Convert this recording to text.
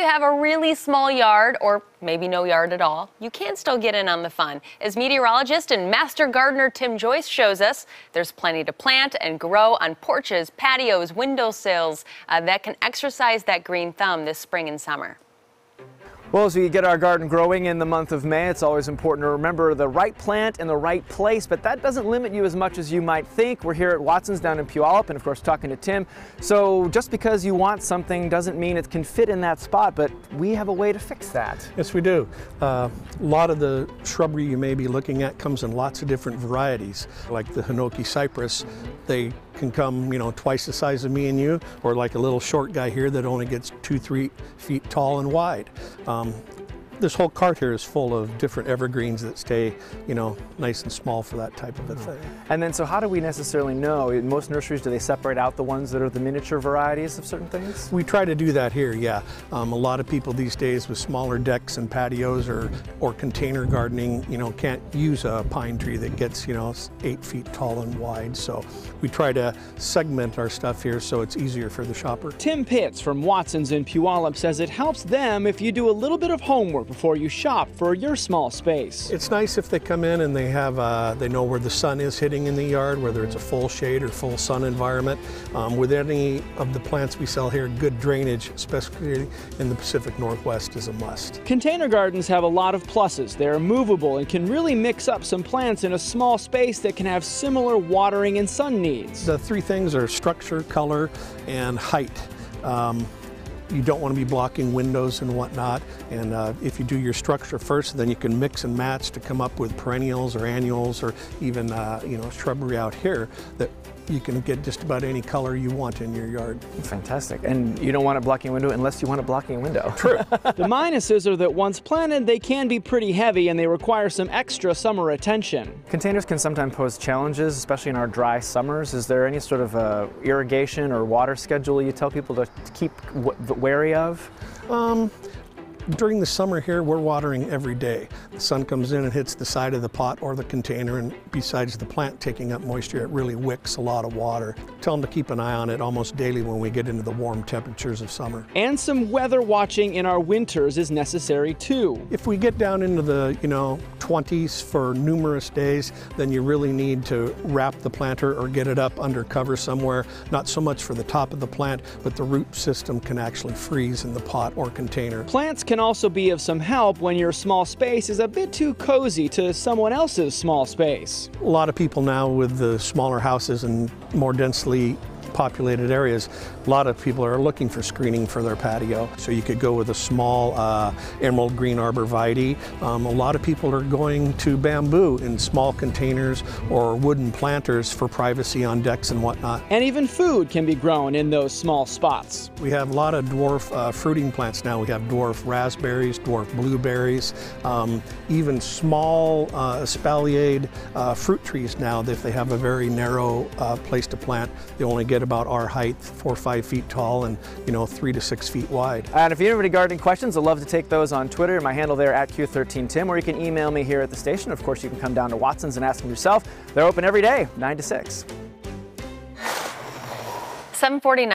have a really small yard, or maybe no yard at all, you can still get in on the fun. As meteorologist and master gardener Tim Joyce shows us, there's plenty to plant and grow on porches, patios, windowsills that can exercise that green thumb this spring and summer. Well, as we get our garden growing in the month of May, it's always important to remember the right plant in the right place, but that doesn't limit you as much as you might think. We're here at Watson's down in Puyallup and of course talking to Tim. So just because you want something doesn't mean it can fit in that spot, but we have a way to fix that. Yes, we do. A lot of the shrubbery you may be looking at comes in lots of different varieties, like the Hinoki cypress. They can come, twice the size of me and you, or like a little short guy here that only gets 2-3 feet tall and wide. This whole cart here is full of different evergreens that stay, nice and small for that type of a thing. And then, so how do we necessarily know? In most nurseries, do they separate out the ones that are the miniature varieties of certain things? We try to do that here, yeah. A lot of people these days with smaller decks and patios or container gardening, can't use a pine tree that gets, 8 feet tall and wide. So we try to segment our stuff here so it's easier for the shopper. Tim Pitz from Watson's in Puyallup says it helps them if you do a little bit of homework before you shop for your small space. It's nice if they come in and they have, they know where the sun is hitting in the yard, whether it's a full shade or full sun environment. With any of the plants we sell here, good drainage, especially in the Pacific Northwest, is a must. Container gardens have a lot of pluses. They're movable and can really mix up some plants in a small space that can have similar watering and sun needs. The three things are structure, color, and height. You don't want to be blocking windows and whatnot, and if you do your structure first, then you can mix and match to come up with perennials or annuals or even shrubbery out here that you can get just about any color you want in your yard. Fantastic. And you don't want it blocking a window unless you want it blocking a window. True. The minuses are that once planted, they can be pretty heavy and they require some extra summer attention. Containers can sometimes pose challenges, especially in our dry summers. Is there any sort of irrigation or water schedule you tell people to keep wary of? During the summer here, we're watering every day. The sun comes in and hits the side of the pot or the container, and besides the plant taking up moisture, it really wicks a lot of water. Tell them to keep an eye on it almost daily when we get into the warm temperatures of summer. And some weather watching in our winters is necessary too. If we get down into the 20s for numerous days, then you really need to wrap the planter or get it up under cover somewhere, not so much for the top of the plant, but the root system can actually freeze in the pot or container. Plants can also be of some help when your small space is a bit too cozy to someone else's small space. A lot of people now with the smaller houses and more densely populated areas, a lot of people are looking for screening for their patio. So you could go with a small emerald green arborvitae. A lot of people are going to bamboo in small containers or wooden planters for privacy on decks and whatnot. And even food can be grown in those small spots. We have a lot of dwarf fruiting plants now. We have dwarf raspberries, dwarf blueberries, even small espaliered fruit trees now. If they have a very narrow place to plant, they only get about our height, 4 or 5 feet tall and 3 to 6 feet wide. And if you have any gardening questions, I'd love to take those on Twitter. My handle there at Q13Tim, or you can email me here at the station. Of course, you can come down to Watson's and ask them yourself. They're open every day, 9 to 6. 7:49.